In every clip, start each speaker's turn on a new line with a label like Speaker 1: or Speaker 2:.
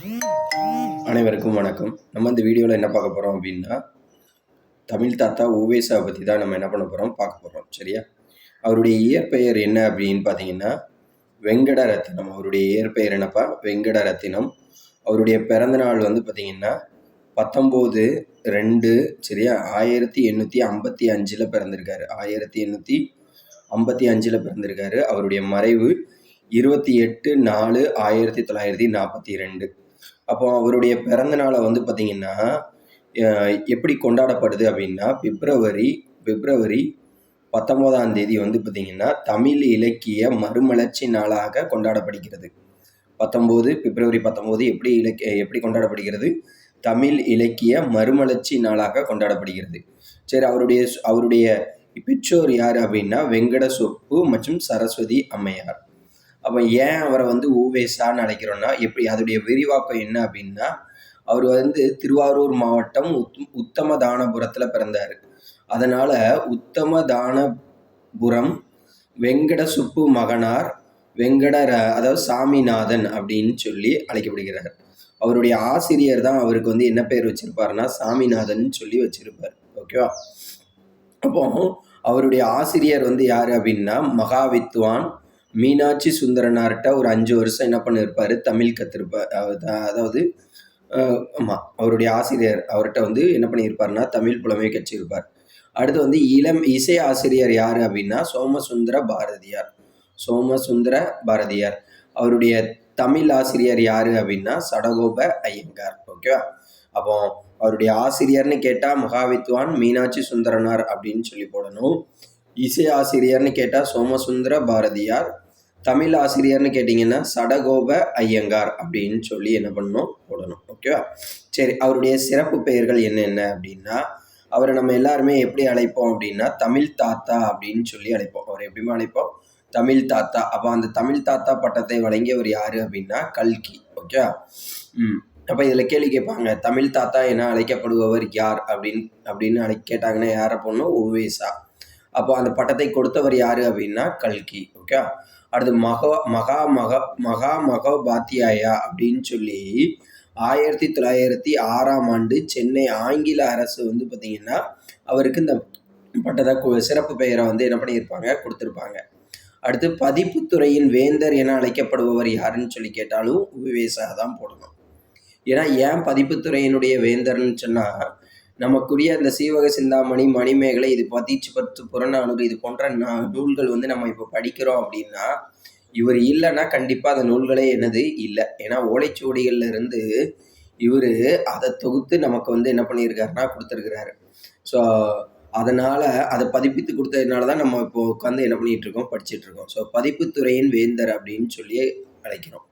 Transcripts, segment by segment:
Speaker 1: அனைவருக்கும் வணக்கம். நம்ம இந்த வீடியோவில் என்ன பார்க்க போகிறோம் அப்படின்னா, தமிழ் தாத்தா உவேசா பற்றி தான் நம்ம என்ன பண்ண போகிறோம் பார்க்க போகிறோம். சரியா? அவருடைய இயற்பெயர் என்ன அப்படின்னு பார்த்தீங்கன்னா, வெங்கடரத்தினம். அவருடைய இயற்பெயர் என்னப்பா? வெங்கடரத்தினம். அவருடைய பிறந்த நாள் வந்து பார்த்தீங்கன்னா 19/2 சரியா 1855 பிறந்திருக்காரு. 1855 பிறந்திருக்காரு. அவருடைய மறைவு 28/4/1942. அப்போ அவருடைய பிறந்த நாளை வந்து பார்த்திங்கன்னா எப்படி கொண்டாடப்படுது அப்படின்னா, பிப்ரவரி 19ஆம் தேதி வந்து பார்த்திங்கன்னா தமிழ் இலக்கிய மறுமலர்ச்சி நாளாக கொண்டாடப்படுகிறது. பிப்ரவரி 19 எப்படி கொண்டாடப்படுகிறது? தமிழ் இலக்கிய மறுமலர்ச்சி நாளாக கொண்டாடப்படுகிறது. சரி, அவருடைய பெற்றோர் யார் அப்படின்னா வெங்கட சொப்பு மற்றும் சரஸ்வதி அம்மையார். அப்போ ஏன் அவரை வந்து உவேசான்னு அழைக்கிறோன்னா, எப்படி அதோடைய விரிவாக்கம் என்ன அப்படின்னா, அவர் வந்து திருவாரூர் மாவட்டம் உத்தமதானபுரத்தில் பிறந்தார். அதனால் உத்தமதானபுரம் வெங்கட சுப்பு மகனார் அதாவது சாமிநாதன் அப்படின்னு சொல்லி அழைக்கப்படுகிறார். அவருடைய ஆசிரியர் தான் அவருக்கு வந்து என்ன பேர் வச்சிருப்பாருன்னா சாமிநாதன் சொல்லி வச்சிருப்பார். ஓகேவா? அப்போ அவருடைய ஆசிரியர் வந்து யார் அப்படின்னா மகாவித்வான் மீனாட்சி சுந்தரனார்கிட்ட ஒரு 5 வருஷம் என்ன பண்ணியிருப்பார்? தமிழ் கற்றுருப்பார். அதாவது ஆமாம், அவருடைய ஆசிரியர் அவர்கிட்ட வந்து என்ன பண்ணியிருப்பார்னா தமிழ் புலமை கற்றிருப்பார். அடுத்து வந்து இசை ஆசிரியர் யார் அப்படின்னா சோமசுந்தர பாரதியார். அவருடைய தமிழ் ஆசிரியர் யார் அப்படின்னா சடகோப ஐயங்கார். ஓகேவா? அப்போ அவருடைய ஆசிரியர்னு கேட்டால் மகாவித்வான் மீனாட்சி சுந்தரனார் அப்படின்னு சொல்லி போடணும். இசை ஆசிரியர்னு கேட்டால் சோமசுந்தர பாரதியார். தமிழ் ஆசிரியர்னு கேட்டிங்கன்னா சடகோப ஐயங்கார் அப்படின்னு சொல்லி என்ன பண்ணணும் போடணும். ஓகேவா? சரி, அவருடைய சிறப்பு பெயர்கள் என்னென்ன அப்படின்னா, அவரை நம்ம எல்லாருமே எப்படி அழைப்போம் அப்படின்னா தமிழ் தாத்தா அப்படின்னு சொல்லி அழைப்போம். அவர் எப்படிமா அழைப்போம்? தமிழ் தாத்தா. அப்போ அந்த தமிழ் தாத்தா பட்டத்தை வழங்கியவர் யார் அப்படின்னா கல்கி. ஓகே. அப்போ இதில் கேள்வி கேட்பாங்க, தமிழ் தாத்தா என அழைக்கப்படுபவர் யார் அப்படின்னு கேட்டாங்கன்னா யாரை போடணும்? உவேசா. அப்போ அந்த பட்டத்தை கொடுத்தவர் யார் அப்படின்னா கல்கி. ஓகே. அடுத்து மகா மகோபாத்தியாயா அப்படின்னு சொல்லி 1906ஆம் ஆண்டு சென்னை ஆங்கில அரசு வந்து பார்த்திங்கன்னா அவருக்கு இந்த பட்டத்தை சிறப்பு பெயரை வந்து என்ன பண்ணியிருப்பாங்க? கொடுத்துருப்பாங்க. அடுத்து பதிப்புத்துறையின் வேந்தர் என அழைக்கப்படுபவர் யாருன்னு சொல்லி கேட்டாலும் உவேசா தான் போடணும். ஏன்னா ஏன் பதிப்புத்துறையினுடைய வேந்தர்னு சொன்னால், நமக்குரிய இந்த சீவக சிந்தாமணி, மணிமேகலை, இது 10 புறநானூறு இது போன்ற நூல்கள் வந்து நம்ம இப்போ படிக்கிறோம் அப்படின்னா, இவர் இல்லைன்னா கண்டிப்பாக அந்த நூல்களே என்னது இல்லை. ஏன்னா ஓலைச்சுவடிகள்ல இருந்து இவர் அதை தொகுத்து நமக்கு வந்து என்ன பண்ணியிருக்காருன்னா கொடுத்துருக்கிறாரு. ஸோ அதனால் அதை பதிப்பித்து கொடுத்ததுனால தான் நம்ம இப்போ உட்காந்து என்ன பண்ணிகிட்டு இருக்கோம்? படிச்சுட்டு இருக்கோம். ஸோ பதிப்புத்துறையின் வேந்தர் அப்படின்னு சொல்லி அழைக்கிறோம்.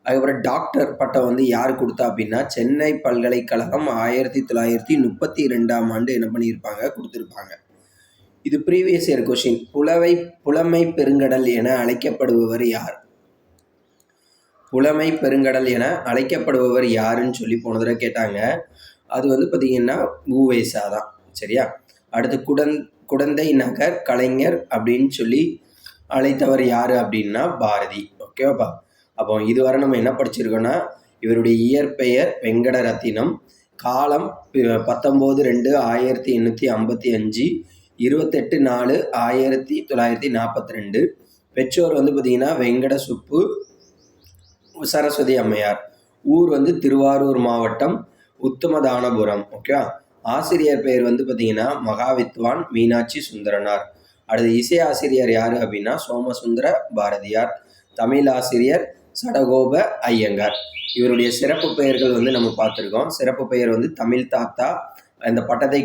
Speaker 1: அதுக்கப்புறம் டாக்டர் பட்டம் வந்து யார் கொடுத்தா அப்படின்னா சென்னை பல்கலைக்கழகம் 1932ஆம் ஆண்டு என்ன பண்ணியிருப்பாங்க? கொடுத்துருப்பாங்க. இது ப்ரீவியஸ் இயர் கொஸ்டின். புலமை பெருங்கடல் என அழைக்கப்படுபவர் யார்? புலமை பெருங்கடல் என அழைக்கப்படுபவர் யாருன்னு சொல்லி போன தடவை கேட்டாங்க. அது வந்து பார்த்திங்கன்னா உவேசா தான். சரியா? அடுத்து குடந்தை நகர் கலைஞர் அப்படின்னு சொல்லி அழைத்தவர் யார் அப்படின்னா பாரதி. ஓகேவாப்பா? அப்போ இதுவரை நம்ம என்ன படிச்சிருக்கோன்னா, இவருடைய இயற்பெயர் வெங்கடரத்தினம், காலம் 19/2/1855, 28/4/1942, பெற்றோர் வந்து பார்த்திங்கன்னா வெங்கட சுப்பு, சரஸ்வதி அம்மையார், ஊர் வந்து திருவாரூர் மாவட்டம் உத்தமதானபுரம். ஓகே. ஆசிரியர் பெயர் வந்து பார்த்திங்கன்னா மகாவித்வான் மீனாட்சி சுந்தரனார். அடுத்து இசை ஆசிரியர் யார் அப்படின்னா சோமசுந்தர பாரதியார். தமிழ் ஆசிரியர் சடகோப ஐயங்கார். இவருடைய சிறப்பு பெயர்கள் வந்து நம்ம பார்த்துருக்கோம். சிறப்பு பெயர் வந்து தமிழ் தாத்தா. அந்த பட்டத்தை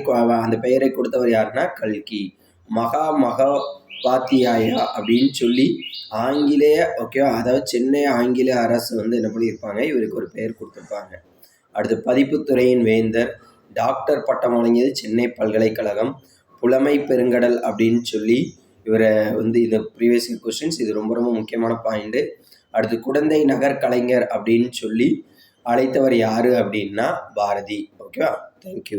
Speaker 1: அந்த பெயரை கொடுத்தவர் யாருன்னா கல்கி. மகோபாத்தியாயா அப்படின்னு சொல்லி ஆங்கிலேய அதாவது சென்னை ஆங்கில அரசு வந்து என்ன பண்ணியிருப்பாங்க? இவருக்கு ஒரு பெயர் கொடுத்துருப்பாங்க. அடுத்து பதிப்புத்துறையின் வேந்தர், டாக்டர் பட்டம் வழங்கியது சென்னை பல்கலைக்கழகம், புலமை பெருங்கடல் அப்படின்னு சொல்லி இவரை வந்து இந்த ப்ரீவியஸ் கொஸ்டின்ஸ் இது ரொம்ப ரொம்ப முக்கியமான பாயிண்ட்டு. அடுத்து குடந்தை நகர் கலைஞர் அப்படின்னு சொல்லி அழைத்தவர் யார் அப்படின்னா பாரதி. ஓகேவா? தேங்க்யூ.